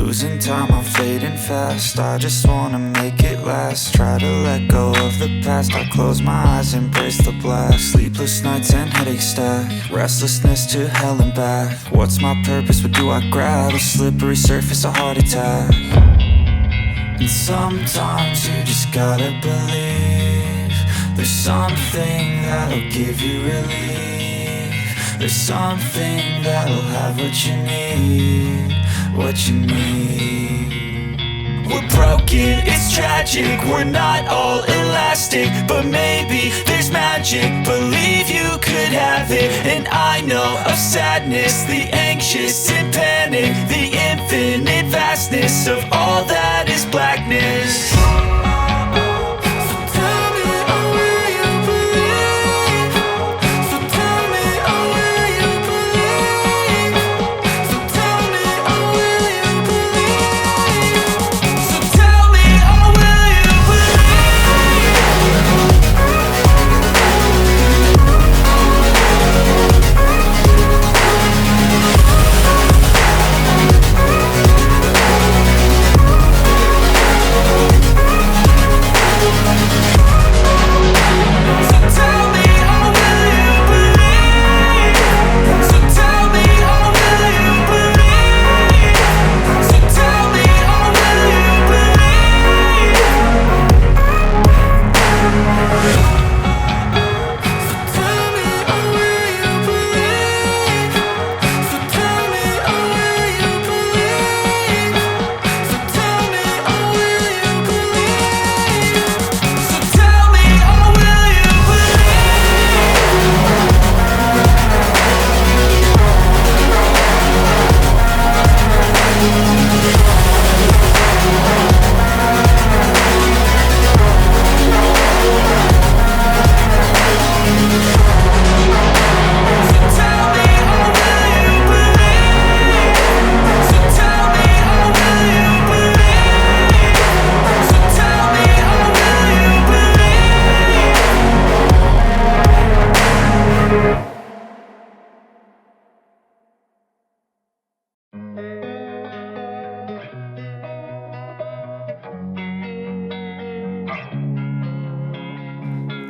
Losing time, I'm fading fast. I just wanna make it last. Try to let go of the past. I close my eyes, embrace the blast. Sleepless nights and headache stack. Restlessness to hell and back. What's my purpose? What do I grab? A slippery surface, a heart attack. And sometimes you just gotta believe there's something that'll give you relief. There's something that'll have what you need. What you need. We're broken, it's tragic. We're not all elastic, but maybe there's magic. Believe you could have it. And I know of sadness, the anxious and panic, the infinite vastness of all that is blackness.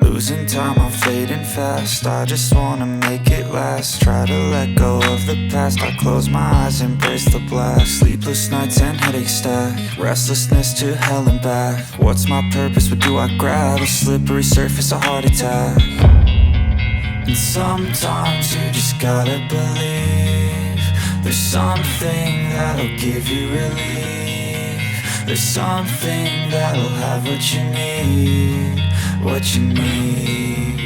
Losing time, I'm fading fast. I just wanna make it last. Try to let go of the past. I close my eyes, embrace the blast. Sleepless nights and headache stack. Restlessness to hell and back. What's my purpose? What do I grab? A slippery surface, a heart attack. And sometimes you just gotta believe there's something that'll give you relief. There's something that'll have what you need. What you need.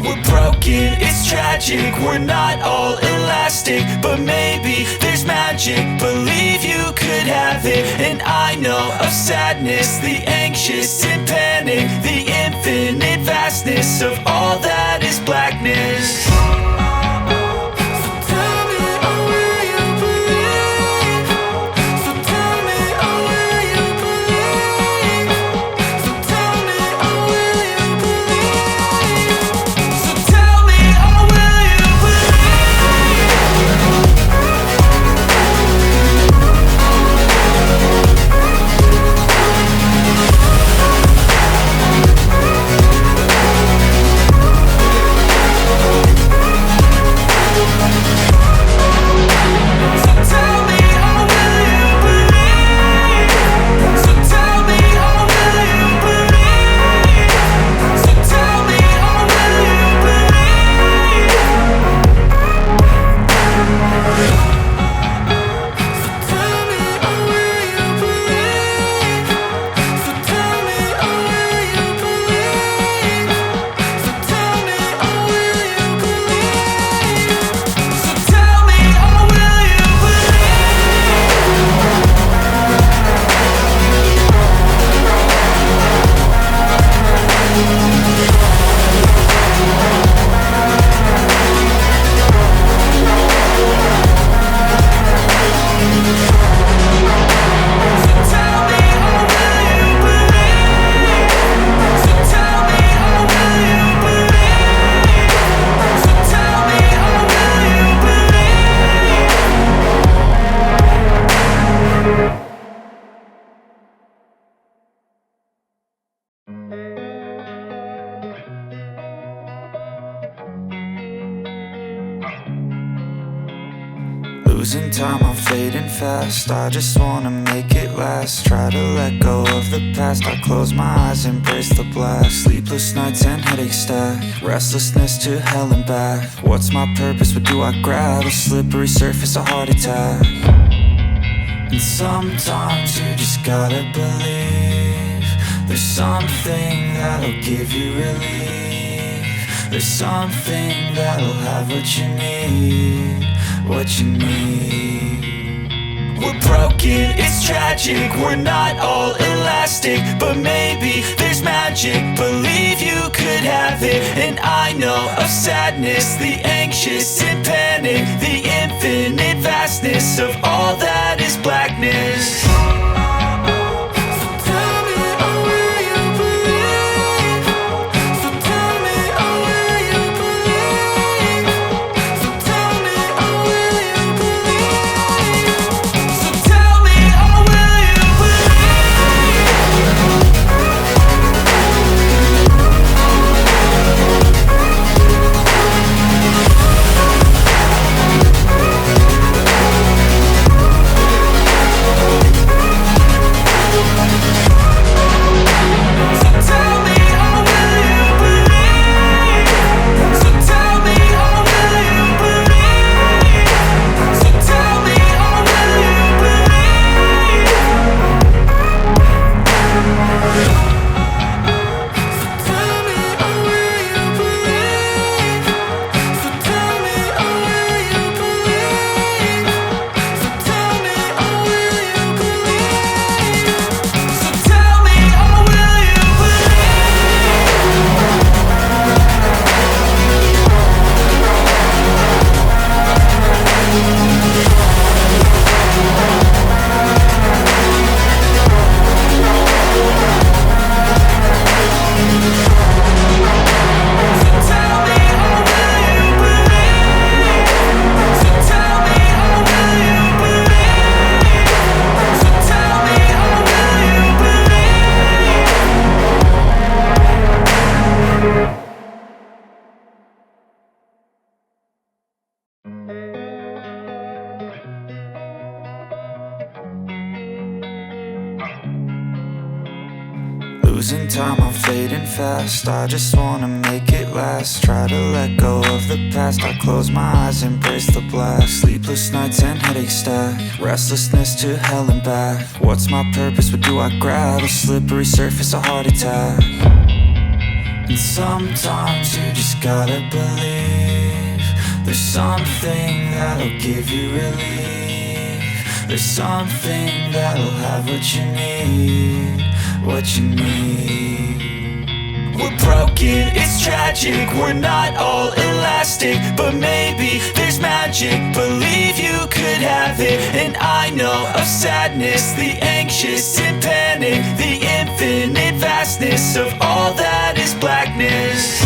We're broken, it's tragic. We're not all elastic, but maybe there's magic. Believe you could have it. And I know of sadness, the anxious and panic, the infinite vastness of all that is blackness. Losing time, I'm fading fast. I just wanna make it last. Try to let go of the past. I close my eyes, embrace the blast. Sleepless nights and headaches stack. Restlessness to hell and back. What's my purpose? What do I grab? A slippery surface, a heart attack. And sometimes you just gotta believe there's something that'll give you relief. There's something that'll have what you need, what you need. We're broken, it's tragic, we're not all elastic, but maybe there's magic. Believe you could have it, and I know of sadness, the anxious and panic, the infinite vastness of all that is blackness. Losing time, I'm fading fast. I just wanna make it last. Try to let go of the past. I close my eyes, embrace the blast. Sleepless nights and headaches stack. Restlessness to hell and back. What's my purpose? What do I grab? A slippery surface, a heart attack. And sometimes you just gotta believe there's something that'll give you relief. There's something that'll have what you need, what you need. We're broken, it's tragic, we're not all elastic, but maybe there's magic. Believe you could have it, and I know of sadness, the anxious and panic, the infinite vastness of all that is blackness.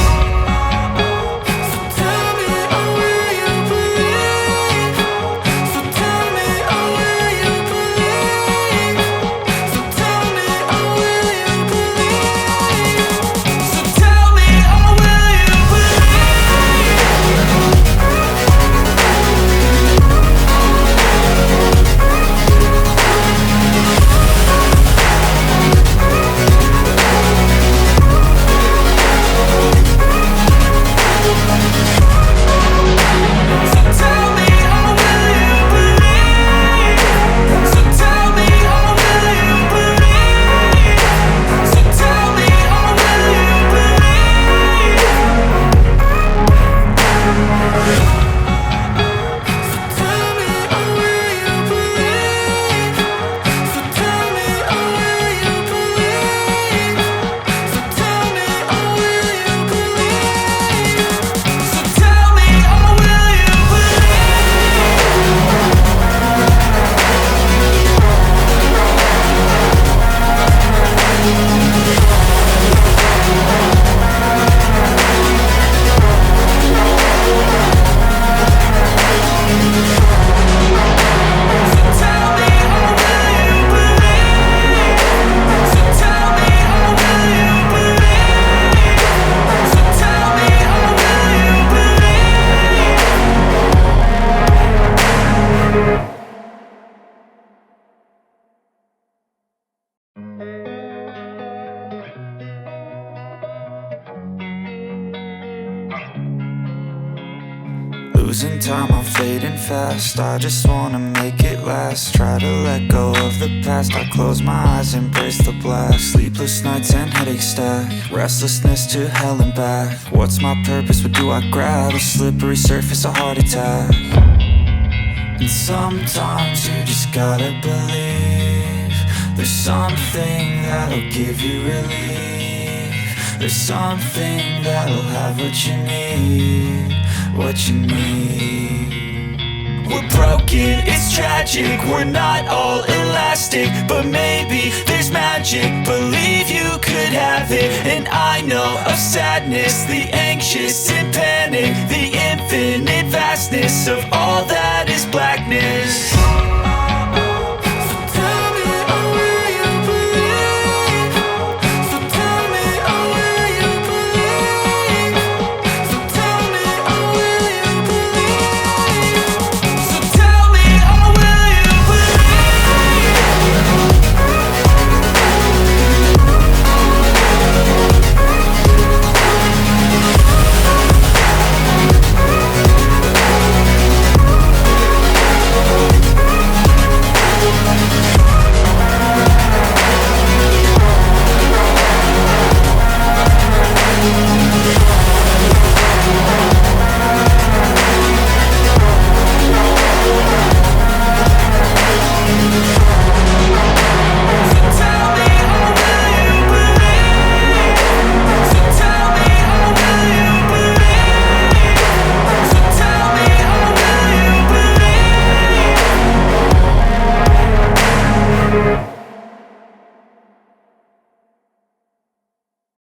Losing time, I'm fading fast. I just wanna make it last. Try to let go of the past. I close my eyes, embrace the blast. Sleepless nights and headache stack. Restlessness to hell and back. What's my purpose? What do I grab? A slippery surface, a heart attack. And sometimes you just gotta believe there's something that'll give you relief. There's something that'll have what you need. What you need. We're broken, it's tragic. We're not all elastic, but maybe there's magic. Believe you could have it. And I know of sadness, the anxious and panic, the infinite vastness of all that is blackness.